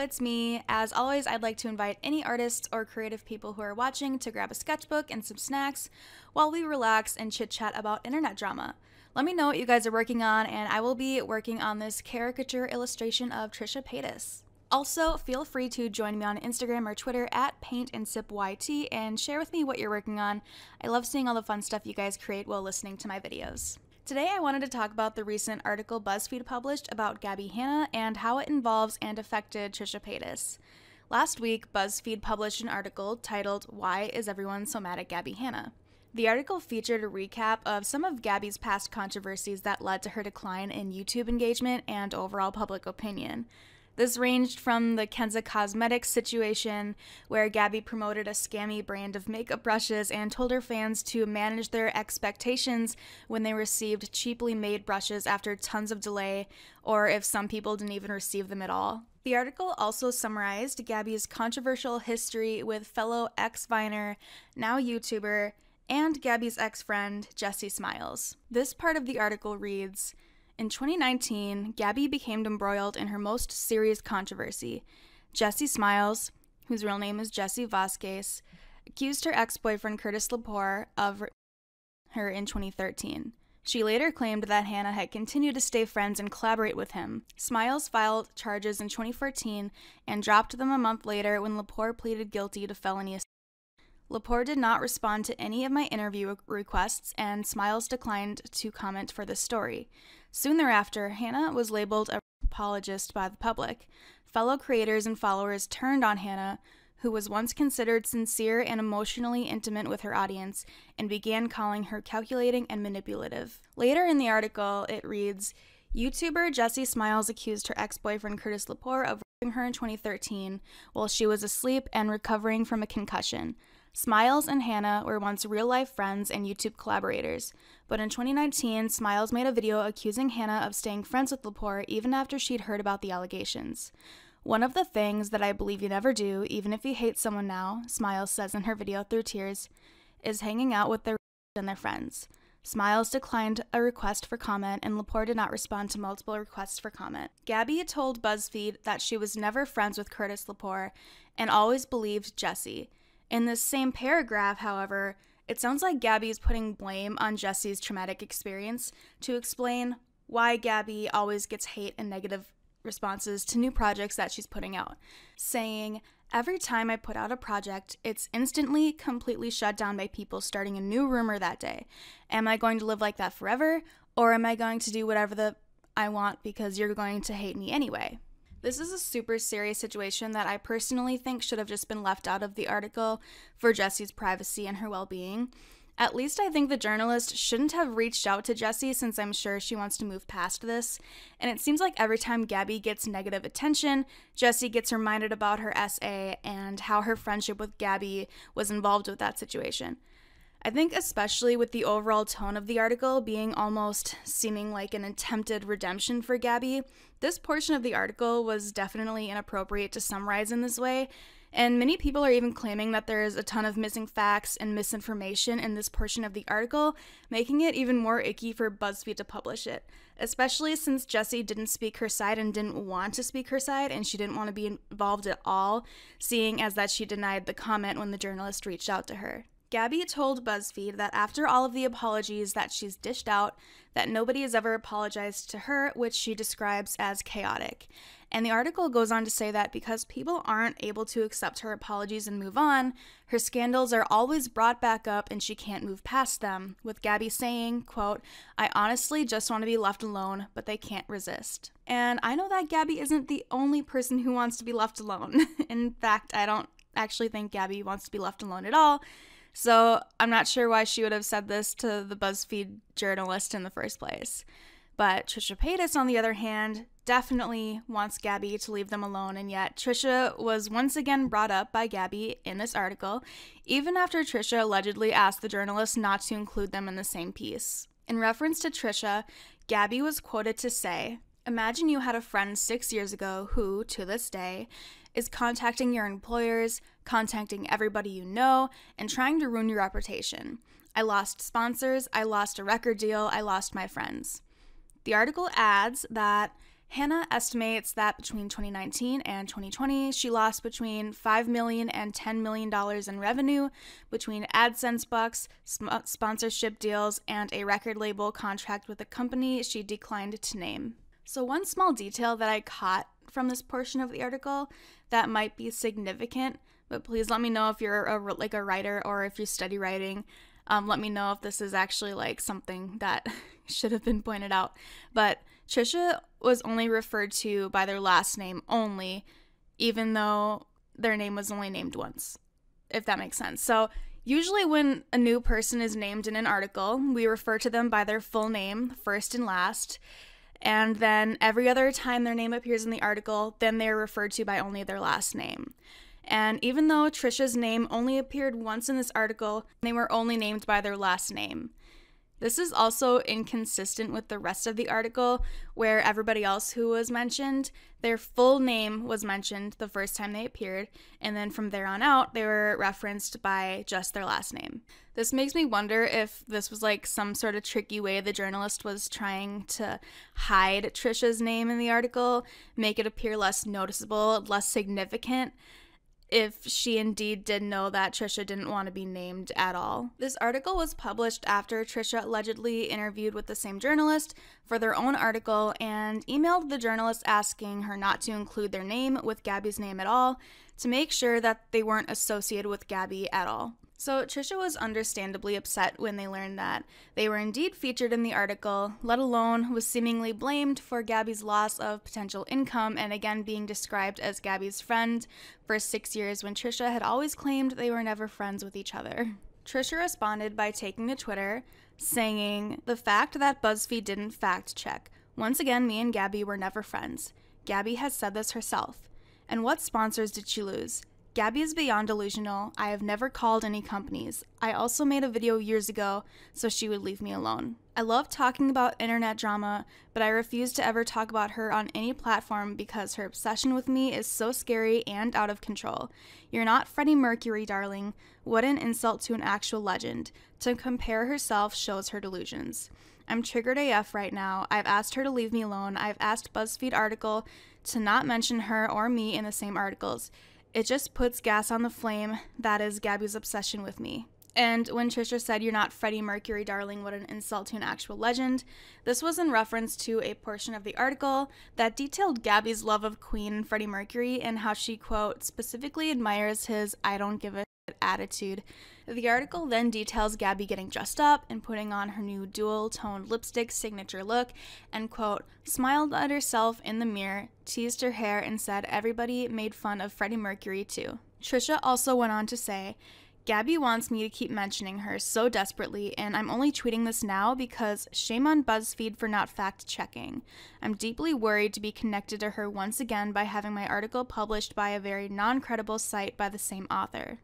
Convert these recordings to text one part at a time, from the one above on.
it's me. As always, I'd like to invite any artists or creative people who are watching to grab a sketchbook and some snacks while we relax and chit-chat about internet drama. Let me know what you guys are working on, and I will be working on this caricature illustration of Trisha Paytas. Also, feel free to join me on Instagram or Twitter at paintandsipyt and share with me what you're working on. I love seeing all the fun stuff you guys create while listening to my videos. Today I wanted to talk about the recent article Buzzfeed published about Gabbie Hanna and how it involves and affected Trisha Paytas. Last week, Buzzfeed published an article titled, "Why is Everyone So Mad at Gabbie Hanna?" The article featured a recap of some of Gabbie's past controversies that led to her decline in YouTube engagement and overall public opinion. This ranged from the Kenza Cosmetics situation, where Gabbie promoted a scammy brand of makeup brushes and told her fans to manage their expectations when they received cheaply made brushes after tons of delay, or if some people didn't even receive them at all. The article also summarized Gabbie's controversial history with fellow ex-Viner, now YouTuber, and Gabbie's ex-friend, Jessie Smiles. This part of the article reads, "In 2019, Gabbie became embroiled in her most serious controversy. Jessie Smiles, whose real name is Jessie Vasquez, accused her ex-boyfriend Curtis Lepore of her in 2013. She later claimed that Hanna had continued to stay friends and collaborate with him. Smiles filed charges in 2014 and dropped them a month later when Lepore pleaded guilty to felony assault. Lepore did not respond to any of my interview requests, and Smiles declined to comment for this story. Soon thereafter, Hanna was labeled a apologist by the public. Fellow creators and followers turned on Hanna, who was once considered sincere and emotionally intimate with her audience, and began calling her calculating and manipulative." Later in the article, it reads, "YouTuber Jessie Smiles accused her ex-boyfriend Curtis Lepore of raping her in 2013 while she was asleep and recovering from a concussion. Smiles and Hanna were once real-life friends and YouTube collaborators, but in 2019, Smiles made a video accusing Hanna of staying friends with Lepore even after she'd heard about the allegations. One of the things that I believe you never do, even if you hate someone now," Smiles says in her video through tears, "is hanging out with their and their friends." Smiles declined a request for comment, and Lepore did not respond to multiple requests for comment. Gabbie told BuzzFeed that she was never friends with Curtis Lepore and always believed Jessie. In this same paragraph, however, it sounds like Gabbie is putting blame on Jessie's traumatic experience to explain why Gabbie always gets hate and negative responses to new projects that she's putting out, saying, "Every time I put out a project, it's instantly, completely shut down by people starting a new rumor that day. Am I going to live like that forever, or am I going to do whatever I want because you're going to hate me anyway?" This is a super serious situation that I personally think should have just been left out of the article for Jessie's privacy and her well-being. At least I think the journalist shouldn't have reached out to Jessie, since I'm sure she wants to move past this. And it seems like every time Gabbie gets negative attention, Jessie gets reminded about her essay and how her friendship with Gabbie was involved with that situation. I think especially with the overall tone of the article being almost seeming like an attempted redemption for Gabbie, this portion of the article was definitely inappropriate to summarize in this way, and many people are even claiming that there is a ton of missing facts and misinformation in this portion of the article, making it even more icky for BuzzFeed to publish it, especially since Jessie didn't speak her side and didn't want to speak her side, and she didn't want to be involved at all, seeing as that she denied the comment when the journalist reached out to her. Gabbie told BuzzFeed that after all of the apologies that she's dished out, that nobody has ever apologized to her, which she describes as chaotic. And the article goes on to say that because people aren't able to accept her apologies and move on, her scandals are always brought back up and she can't move past them, with Gabbie saying, quote, "I honestly just want to be left alone, but they can't resist." And I know that Gabbie isn't the only person who wants to be left alone. In fact, I don't actually think Gabbie wants to be left alone at all. So I'm not sure why she would have said this to the BuzzFeed journalist in the first place. But Trisha Paytas, on the other hand, definitely wants Gabbie to leave them alone, and yet Trisha was once again brought up by Gabbie in this article, even after Trisha allegedly asked the journalist not to include them in the same piece. In reference to Trisha, Gabbie was quoted to say, "Imagine you had a friend 6 years ago who, to this day, is contacting your employers, contacting everybody you know, and trying to ruin your reputation. I lost sponsors, I lost a record deal, I lost my friends." The article adds that Hanna estimates that between 2019 and 2020, she lost between $5 million and $10 million in revenue between AdSense bucks, sponsorship deals, and a record label contract with a company she declined to name. So one small detail that I caught from this portion of the article that might be significant, but please let me know if you're a writer or if you study writing. Let me know if this is actually like something that should have been pointed out. But Trisha was only referred to by their last name only, even though their name was only named once, if that makes sense. So usually when a new person is named in an article, we refer to them by their full name, first and last. And then every other time their name appears in the article, then they're referred to by only their last name. And even though Trisha's name only appeared once in this article, they were only named by their last name. This is also inconsistent with the rest of the article, where everybody else who was mentioned, their full name was mentioned the first time they appeared, and then from there on out, they were referenced by just their last name. This makes me wonder if this was like some sort of tricky way the journalist was trying to hide Trisha's name in the article, make it appear less noticeable, less significant, if she indeed did know that Trisha didn't want to be named at all. This article was published after Trisha allegedly interviewed with the same journalist for their own article and emailed the journalist asking her not to include their name with Gabbie's name at all to make sure that they weren't associated with Gabbie at all. So Trisha was understandably upset when they learned that they were indeed featured in the article, let alone was seemingly blamed for Gabbie's loss of potential income and again being described as Gabbie's friend for 6 years when Trisha had always claimed they were never friends with each other. Trisha responded by taking to Twitter, saying, "The fact that Buzzfeed didn't fact check. Once again, me and Gabbie were never friends. Gabbie has said this herself. And what sponsors did she lose? Gabbie is beyond delusional. I have never called any companies. I also made a video years ago so she would leave me alone. I love talking about internet drama, but I refuse to ever talk about her on any platform because her obsession with me is so scary and out of control. You're not Freddie Mercury, darling. What an insult to an actual legend. To compare herself shows her delusions. I'm triggered AF right now. I've asked her to leave me alone. I've asked BuzzFeed article to not mention her or me in the same articles. It just puts gas on the flame that is Gabbie's obsession with me." And when Trisha said, "You're not Freddie Mercury, darling, what an insult to an actual legend," this was in reference to a portion of the article that detailed Gabbie's love of Queen and Freddie Mercury and how she, quote, specifically admires his "I don't give a shit" attitude. The article then details Gabbie getting dressed up and putting on her new dual-toned lipstick signature look and, quote, smiled at herself in the mirror, teased her hair, and said everybody made fun of Freddie Mercury too. Trisha also went on to say, "Gabbie wants me to keep mentioning her so desperately, and I'm only tweeting this now because shame on BuzzFeed for not fact-checking. I'm deeply worried to be connected to her once again by having my article published by a very non-credible site by the same author."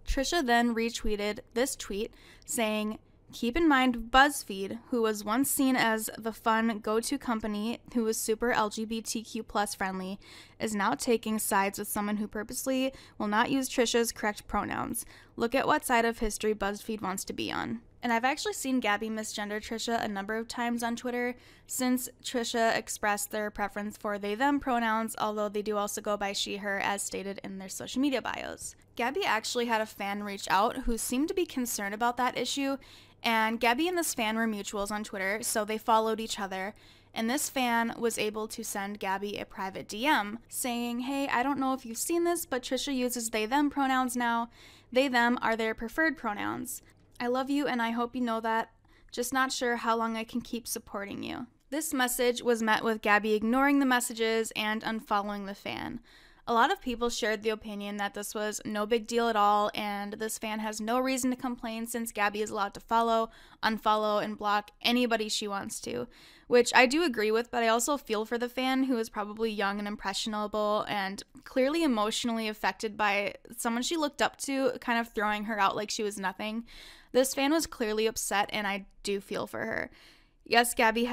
Trisha then retweeted this tweet saying, "Keep in mind BuzzFeed, who was once seen as the fun go-to company who was super LGBTQ plus friendly, is now taking sides with someone who purposely will not use Trisha's correct pronouns. Look at what side of history BuzzFeed wants to be on." And I've actually seen Gabbie misgender Trisha a number of times on Twitter since Trisha expressed their preference for they/them pronouns, although they do also go by she/her as stated in their social media bios. Gabbie actually had a fan reach out who seemed to be concerned about that issue, and Gabbie and this fan were mutuals on Twitter, so they followed each other. And this fan was able to send Gabbie a private DM saying, "Hey, I don't know if you've seen this, but Trisha uses they/them pronouns now. They/them are their preferred pronouns. I love you and I hope you know that. Just not sure how long I can keep supporting you." This message was met with Gabbie ignoring the messages and unfollowing the fan. A lot of people shared the opinion that this was no big deal at all, and this fan has no reason to complain since Gabbie is allowed to follow, unfollow, and block anybody she wants to, which I do agree with, but I also feel for the fan who is probably young and impressionable and clearly emotionally affected by someone she looked up to kind of throwing her out like she was nothing. This fan was clearly upset, and I do feel for her. Yes, Gabbie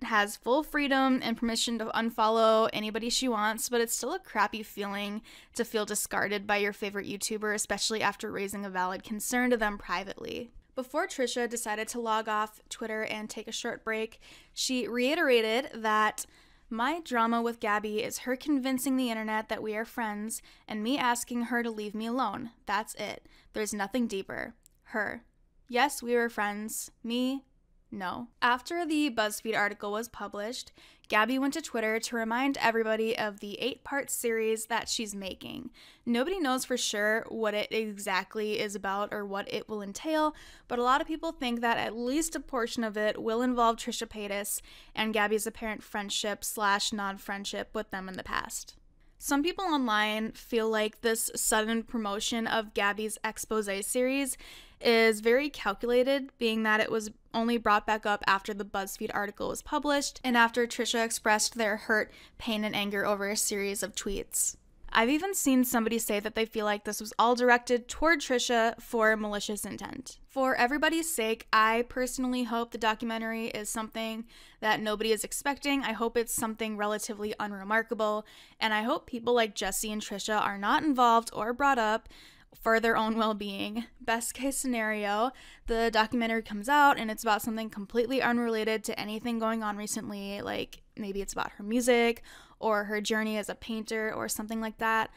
has full freedom and permission to unfollow anybody she wants, but it's still a crappy feeling to feel discarded by your favorite YouTuber, especially after raising a valid concern to them privately. Before Trisha decided to log off Twitter and take a short break, she reiterated that My drama with Gabbie is her convincing the internet that we are friends and me asking her to leave me alone. That's it. There's nothing deeper. Her. Yes, we were friends. Me. No. After the Buzzfeed article was published, Gabbie went to Twitter to remind everybody of the 8-part series that she's making. Nobody knows for sure what it exactly is about or what it will entail, but a lot of people think that at least a portion of it will involve Trisha Paytas and Gabbie's apparent friendship / non-friendship with them in the past. Some people online feel like this sudden promotion of Gabbie's expose series is very calculated, being that it was only brought back up after the Buzzfeed article was published and after Trisha expressed their hurt, pain, and anger over a series of tweets. I've even seen somebody say that they feel like this was all directed toward Trisha for malicious intent. For everybody's sake, I personally hope the documentary is something that nobody is expecting. I hope it's something relatively unremarkable, and I hope people like Jesse and Trisha are not involved or brought up for their own well-being. Best case scenario, the documentary comes out and it's about something completely unrelated to anything going on recently, like maybe it's about her music or her journey as a painter or something like that.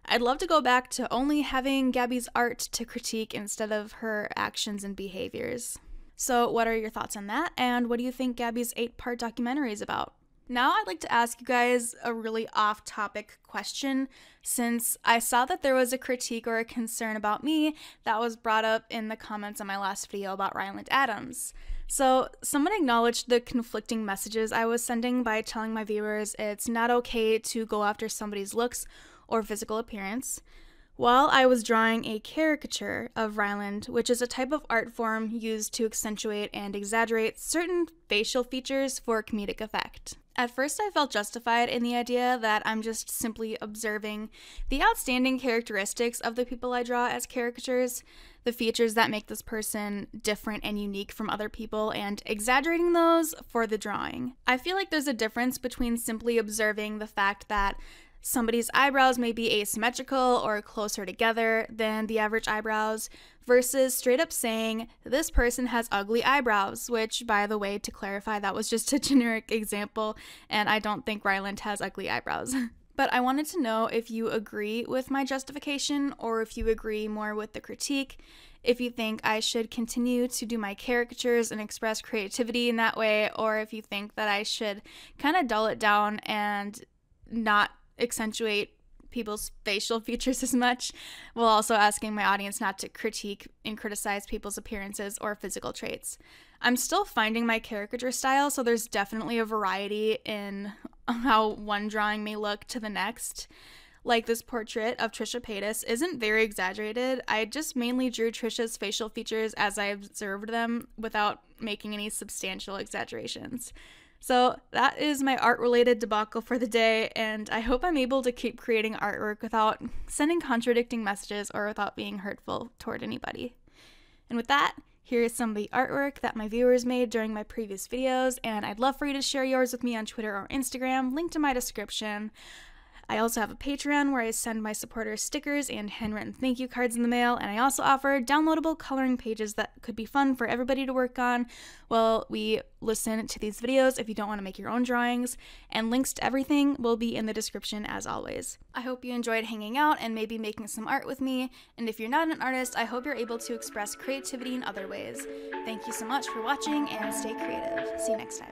I'd love to go back to only having Gabbie's art to critique instead of her actions and behaviors. So what are your thoughts on that, and what do you think Gabbie's 8-part documentary is about? Now I'd like to ask you guys a really off-topic question, since I saw that there was a critique or a concern about me that was brought up in the comments on my last video about Ryland Adams. So someone acknowledged the conflicting messages I was sending by telling my viewers it's not okay to go after somebody's looks or physical appearance, while I was drawing a caricature of Ryland, which is a type of art form used to accentuate and exaggerate certain facial features for comedic effect. At first, I felt justified in the idea that I'm just simply observing the outstanding characteristics of the people I draw as caricatures, the features that make this person different and unique from other people, and exaggerating those for the drawing. I feel like there's a difference between simply observing the fact that somebody's eyebrows may be asymmetrical or closer together than the average eyebrows versus straight up saying this person has ugly eyebrows, which, by the way, to clarify, that was just a generic example and I don't think Ryland has ugly eyebrows. But I wanted to know if you agree with my justification or if you agree more with the critique, if you think I should continue to do my caricatures and express creativity in that way, or if you think that I should kind of dull it down and not accentuate people's facial features as much, while also asking my audience not to critique and criticize people's appearances or physical traits. I'm still finding my caricature style, so there's definitely a variety in how one drawing may look to the next. Like this portrait of Trisha Paytas isn't very exaggerated. I just mainly drew Trisha's facial features as I observed them without making any substantial exaggerations. So that is my art-related debacle for the day, and I hope I'm able to keep creating artwork without sending contradicting messages or without being hurtful toward anybody. And with that, here is some of the artwork that my viewers made during my previous videos, and I'd love for you to share yours with me on Twitter or Instagram, linked in my description. I also have a Patreon where I send my supporters stickers and handwritten thank you cards in the mail, and I also offer downloadable coloring pages that could be fun for everybody to work on while we listen to these videos if you don't want to make your own drawings, and links to everything will be in the description as always. I hope you enjoyed hanging out and maybe making some art with me, and if you're not an artist, I hope you're able to express creativity in other ways. Thank you so much for watching, and stay creative. See you next time.